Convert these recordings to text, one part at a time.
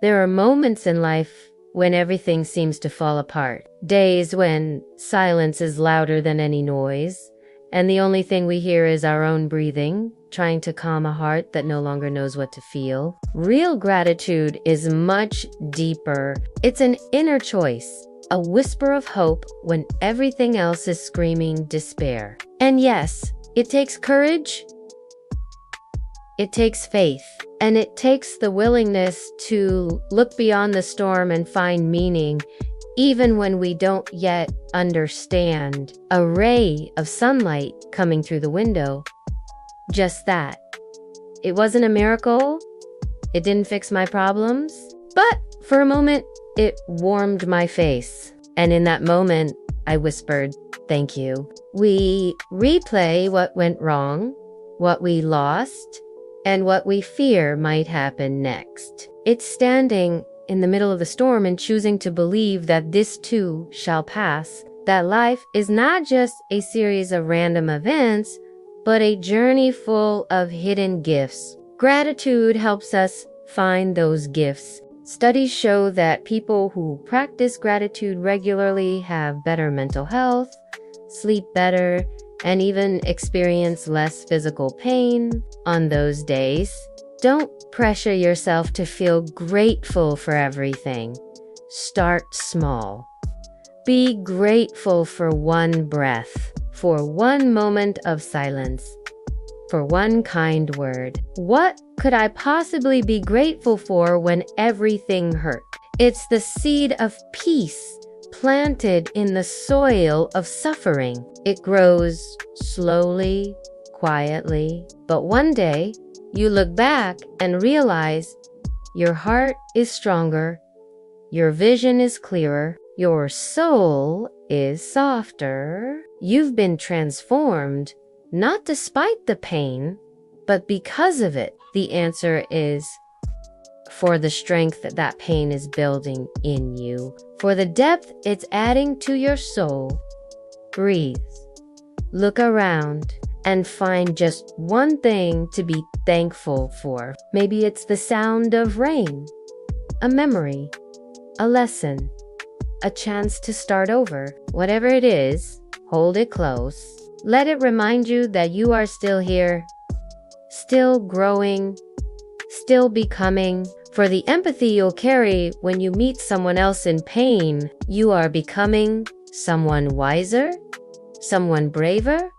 There are moments in life when everything seems to fall apart. Days when silence is louder than any noise, and the only thing we hear is our own breathing, trying to calm a heart that no longer knows what to feel. Real gratitude is much deeper. It's an inner choice, a whisper of hope when everything else is screaming despair. And yes, it takes courage, it takes faith, and it takes the willingness to look beyond the storm and find meaning, even when we don't yet understand. A ray of sunlight coming through the window. Just that. It wasn't a miracle. It didn't fix my problems. But for a moment, it warmed my face. And in that moment, I whispered, "Thank you." We replay what went wrong, what we lost, and what we fear might happen next. It's standing in the middle of the storm and choosing to believe that this too shall pass, that life is not just a series of random events, but a journey full of hidden gifts. Gratitude helps us find those gifts. Studies show that people who practice gratitude regularly have better mental health, sleep better, and even experience less physical pain on those days. Don't pressure yourself to feel grateful for everything. Start small. Be grateful for one breath, for one moment of silence, for one kind word. What could I possibly be grateful for when everything hurt? It's the seed of peace planted in the soil of suffering. It grows slowly, quietly, but one day you look back and realize your heart is stronger, your vision is clearer, your soul is softer. You've been transformed, not despite the pain, but because of it. The answer is for the strength that that pain is building in you, for the depth it's adding to your soul. Breathe, look around, and find just one thing to be thankful for. Maybe it's the sound of rain, a memory, a lesson, a chance to start over. Whatever it is, hold it close. Let it remind you that you are still here, still growing, still becoming. For the empathy you'll carry when you meet someone else in pain, you are becoming someone wiser, someone braver,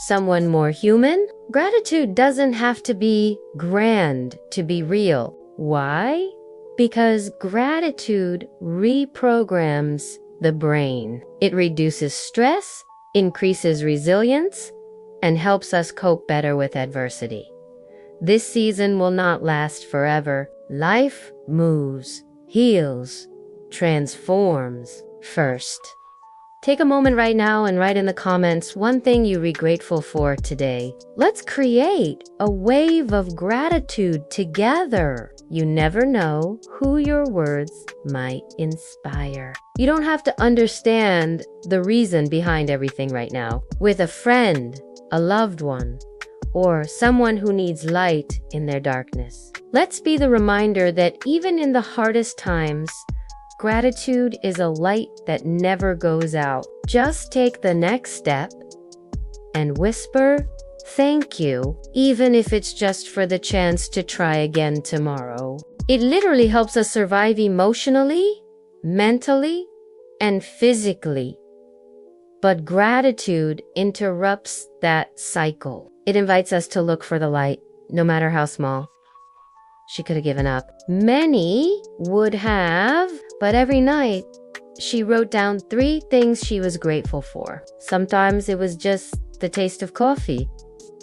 someone more human. Gratitude doesn't have to be grand to be real. Why? Because gratitude reprograms the brain. It reduces stress, increases resilience, and helps us cope better with adversity. This season will not last forever. Life moves, heals, transforms first. Take a moment right now and write in the comments one thing you'll be grateful for today. Let's create a wave of gratitude together. You never know who your words might inspire. You don't have to understand the reason behind everything right now. With a friend, a loved one, or someone who needs light in their darkness. Let's be the reminder that even in the hardest times, gratitude is a light that never goes out. Just take the next step and whisper, "Thank you," even if it's just for the chance to try again tomorrow. It literally helps us survive emotionally, mentally, and physically. But gratitude interrupts that cycle. It invites us to look for the light, no matter how small. She could have given up. Many would have, but every night she wrote down 3 things she was grateful for. Sometimes it was just the taste of coffee,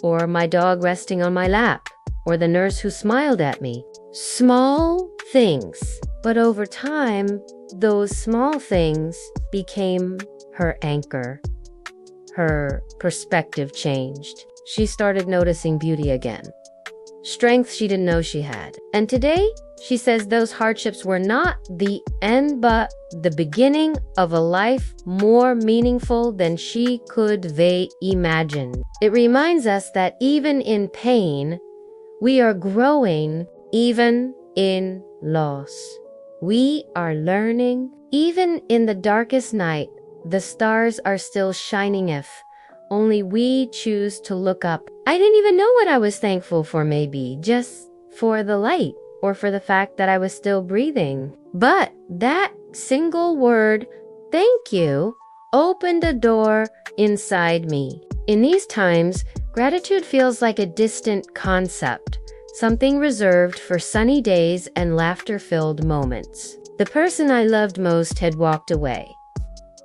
or my dog resting on my lap, or the nurse who smiled at me. Small things. But over time, those small things became her anchor. Her perspective changed. She started noticing beauty again. Strength she didn't know she had. And today, she says those hardships were not the end, but the beginning of a life more meaningful than she could imagine. It reminds us that even in pain, we are growing, even in loss. We are learning. Even in the darkest night, the stars are still shining if only we choose to look up. I didn't even know what I was thankful for, maybe just for the light or for the fact that I was still breathing. But that single word, thank you, opened a door inside me. In these times, gratitude feels like a distant concept, something reserved for sunny days and laughter-filled moments. The person I loved most had walked away.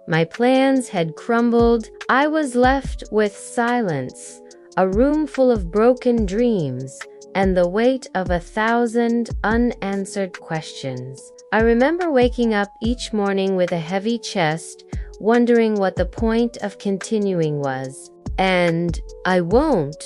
My plans had crumbled. I was left with silence, a room full of broken dreams, and the weight of 1,000 unanswered questions. I remember waking up each morning with a heavy chest, wondering what the point of continuing was. And I won't.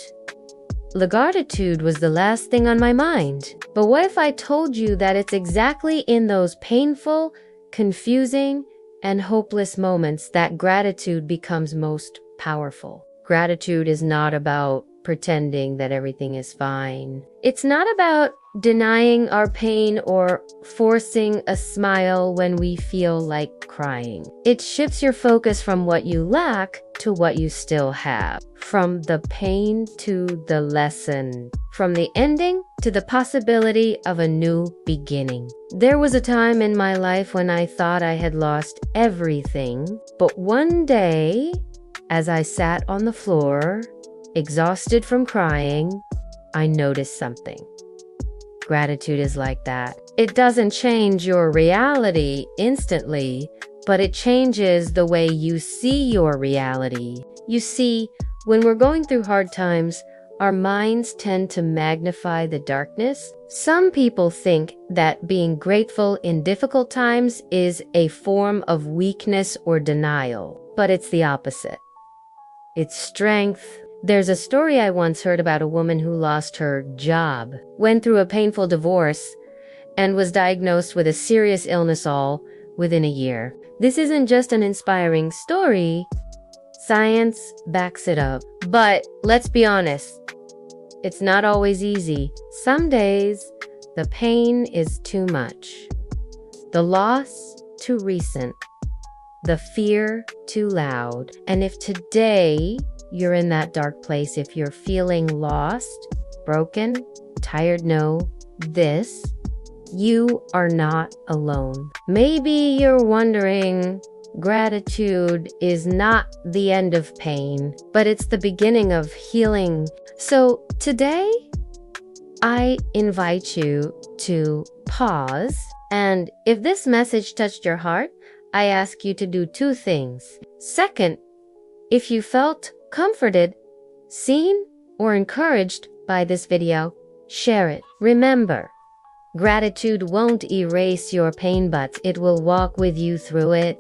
The gratitude was the last thing on my mind. But what if I told you that it's exactly in those painful, confusing, and hopeless moments that gratitude becomes most powerful? Gratitude is not about pretending that everything is fine. It's not about denying our pain or forcing a smile when we feel like crying. It shifts your focus from what you lack to what you still have, from the pain to the lesson, from the ending to the possibility of a new beginning. There was a time in my life when I thought I had lost everything, but one day, as I sat on the floor, exhausted from crying, I noticed something. Gratitude is like that. It doesn't change your reality instantly, but it changes the way you see your reality. You see, when we're going through hard times, our minds tend to magnify the darkness. Some people think that being grateful in difficult times is a form of weakness or denial, but it's the opposite. It's strength. There's a story I once heard about a woman who lost her job, went through a painful divorce, and was diagnosed with a serious illness all within a year. This isn't just an inspiring story. Science backs it up. But let's be honest, it's not always easy. Some days, the pain is too much. The loss too recent. The fear too loud. And if today you're in that dark place, if you're feeling lost, broken, tired, know this: you are not alone. Maybe you're wondering, gratitude is not the end of pain, but it's the beginning of healing. So today, I invite you to pause, and if this message touched your heart, I ask you to do two things. Second, if you felt comforted, seen, or encouraged by this video, share it. Remember, gratitude won't erase your pain, but it will walk with you through it.